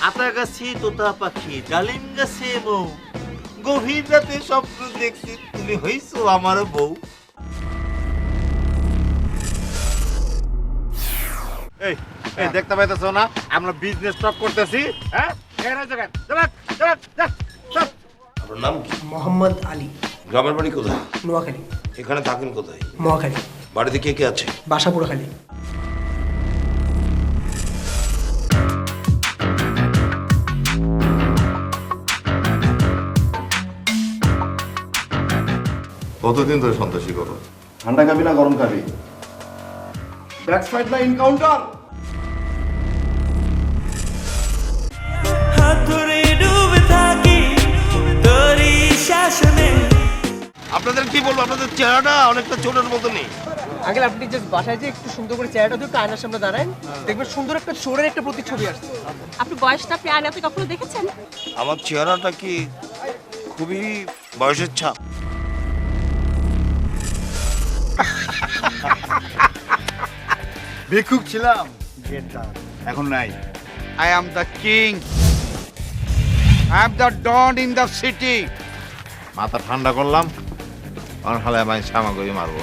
আতা গাছে তোতা পাখি ডালিম গাছে বউ, গভীর রাতে স্বপ্ন দেখছি তুমি হইছো আমার বউ। এই এই দেখতে পাইতেছো না আমরা বিজনেস স্টপ করতেছি? হ্যাঁ আপনার নাম কি? মোহাম্মদ আলী, গ্রামের বাড়ি কোথায়? নোয়াখালী। এখানে থাকেন কোথায়? মহাখালী। বাড়িতে কে কে আছে? বাসাপুরখালী। কতদিন ধরে সন্ত্রাসী করো? ঠান্ডা খাবি না গরম খাবি? ব্যাক ফাইট না এনকাউন্টার? আপনাদের কি বলবো, আপনাদের চেহারাটা অনেকটা চোরের মতনই। আঙ্কেল আপনি জাস্ট বাসায় যে একটু সুন্দর করে চেহারাটা দিয়ে আয়নার সামনে দাঁড়ান, দেখবেন সুন্দর একটা চোরের একটা প্রতিচ্ছবি আসছে। আপনি বয়সটা আপনি আয়নাতে কখনো দেখেছেন? আমার চেহারাটা কি খুবই বয়সের ছাপ? ভিক্ষুক ছিলাম, এখন নাই। I am the king. I am the don in the city. মাথা ঠান্ডা করলাম, আর হালে আমি সামাগরি মারবো।